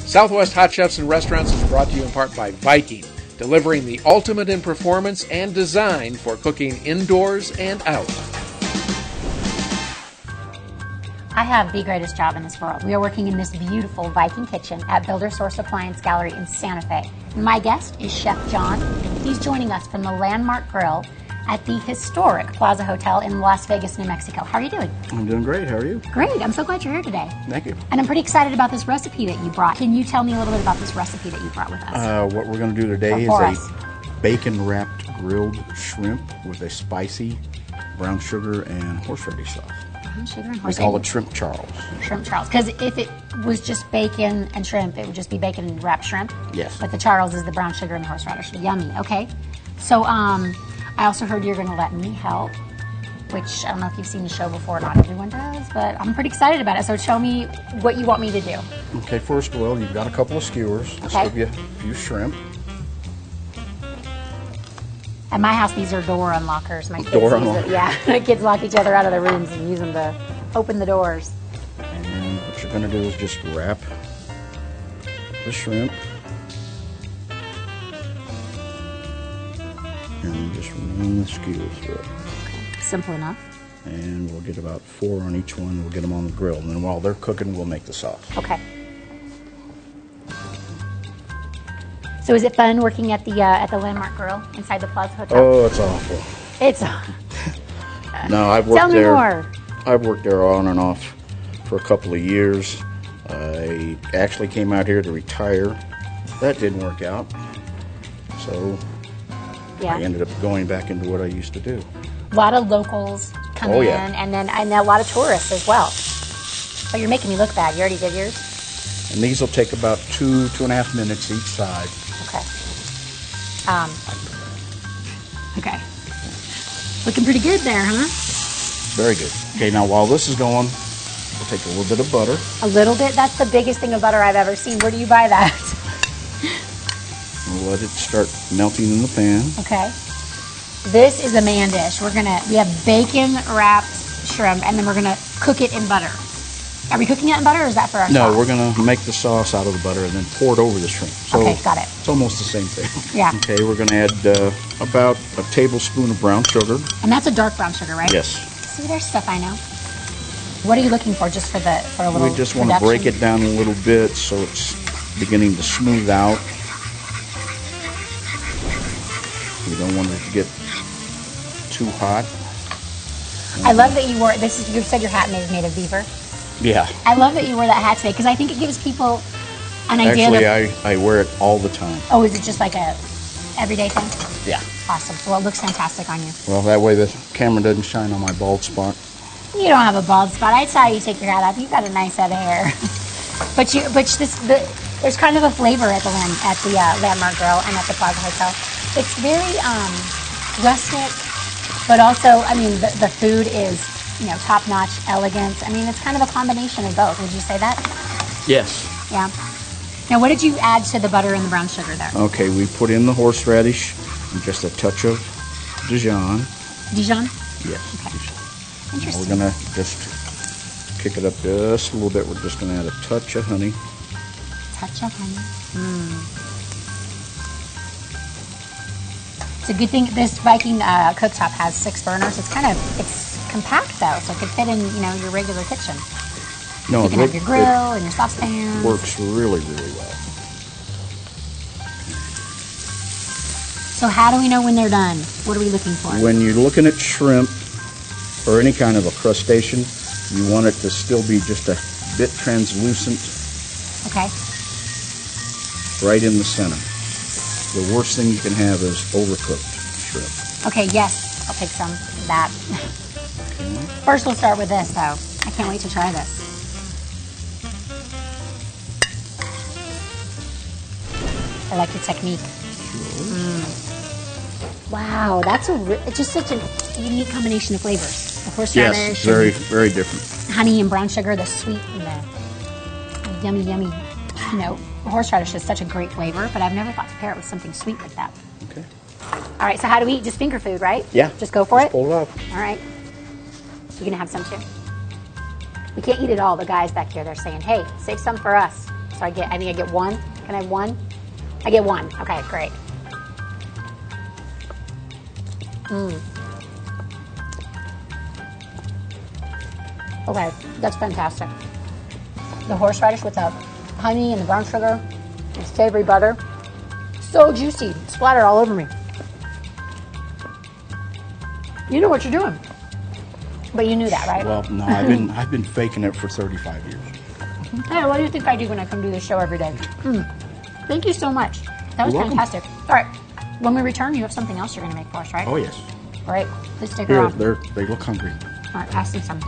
Southwest Hot Chefs and Restaurants is brought to you in part by Viking, delivering the ultimate in performance and design for cooking indoors and out. I have the greatest job in this world. We are working in this beautiful Viking kitchen at Builder Source Appliance Gallery in Santa Fe. My guest is Chef John. He's joining us from the Landmark Grill at the historic Plaza Hotel in Las Vegas, New Mexico. How are you doing? I'm doing great. How are you? Great. I'm so glad you're here today. Thank you. And I'm pretty excited about this recipe that you brought. Can you tell me a little bit about this recipe that you brought with us? What we're going to do today is a bacon-wrapped grilled shrimp with a spicy brown sugar and horseradish sauce. Brown sugar and horseradish. We call it Shrimp Charles. Shrimp Charles. Because if it was just bacon and shrimp, it would just be bacon and wrapped shrimp. Yes. But the Charles is the brown sugar and the horseradish. Yummy. Okay. So, I also heard you're going to let me help, which I don't know if you've seen the show before. Not everyone does, but I'm pretty excited about it. So show me what you want me to do. Okay, first of all, you've got a couple of skewers. Let's give you a few shrimp. At my house, these are door unlockers. My kids lock each other out of their rooms and use them to open the doors. And what you're going to do is just wrap the shrimp. And just run the skewers through it. Okay. Simple enough. And we'll get about 4 on each one. We'll get them on the grill. And then while they're cooking, we'll make the sauce. Okay. So is it fun working at the Landmark Grill inside the Plaza Hotel? Oh, it's awful. It's No, I've worked Tell me more. I've worked there on and off for a couple of years. I actually came out here to retire. That didn't work out. So I ended up going back into what I used to do. A lot of locals come in, and then a lot of tourists as well. But you're making me look bad. You already did yours? And these will take about 2.5 minutes each side. Okay. Okay. Looking pretty good there, huh? Very good. Okay, now while this is going, we'll take a little bit of butter. A little bit? That's the biggest thing of butter I've ever seen. Where do you buy that? We'll let it start melting in the pan. Okay. This is a man dish. We have bacon wrapped shrimp, and then we're gonna cook it in butter. Are we cooking it in butter, or is that for our sauce? No, we're gonna make the sauce out of the butter and then pour it over the shrimp. So okay, got it. It's almost the same thing. Yeah. Okay, we're gonna add about a tablespoon of brown sugar. And that's a dark brown sugar, right? Yes. See, there's stuff I know. What are you looking for, just for a little? We just want to break it down a little bit so it's beginning to smooth out. We don't want it to get too hot. I love that you wore this. You said your hat is made of beaver. Yeah. I love that you wore that hat today because I think it gives people an idea. Actually, I wear it all the time. Oh, is it just like a everyday thing? Yeah. Awesome. Well, it looks fantastic on you. Well, that way the camera doesn't shine on my bald spot. You don't have a bald spot. I saw you take your hat off. You've got a nice head of hair. There's kind of a flavor at the Landmark Grill and at the Plaza Hotel. It's very rustic, but also, I mean, the food is, top-notch elegance. I mean, it's kind of a combination of both. Would you say that? Yes. Yeah. Now, what did you add to the butter and the brown sugar there? Okay, we put in the horseradish and just a touch of Dijon. Dijon? Yes. Okay. Dijon. Interesting. We're going to just kick it up just a little bit. We're just going to add a touch of honey. Touch of honey. It's a good thing this Viking cooktop has 6 burners. It's compact though, so it could fit in your regular kitchen. No, you can have your grill and your saucepan. Works really, really well. So how do we know when they're done? What are we looking for? When you're looking at shrimp or any kind of a crustacean, you want it to still be just a bit translucent. Okay. Right in the center. The worst thing you can have is overcooked shrimp. Okay, yes. I'll take some of that. Okay. First we'll start with this though. I can't wait to try this. I like your technique. Sure. Wow, that's just such a unique combination of flavors. The horseradish. Yes, very, very different. Honey and brown sugar, the sweet and the yummy, yummy. Horseradish is such a great flavor, but I've never thought to pair it with something sweet like that. Okay. All right, so how do we eat? Just finger food, right? Yeah. Just go for it? Pull it up. All right. You gonna have some too? We can't eat it all. The guys back here, they're saying, hey, save some for us. So I think I get one. Can I have one? I get one. Okay, great. Okay, that's fantastic. The horseradish with the honey and the brown sugar, and savory butter. So juicy, splattered all over me. You know what you're doing. But you knew that, right? Well, no, I've been faking it for 35 years. Hey, what do you think I do when I come do this show every day? Thank you so much. That was fantastic. All right, when we return, you have something else you're going to make for us, right? Oh, yes. All right, let's take her Here, off. they look hungry. All right, pass them some.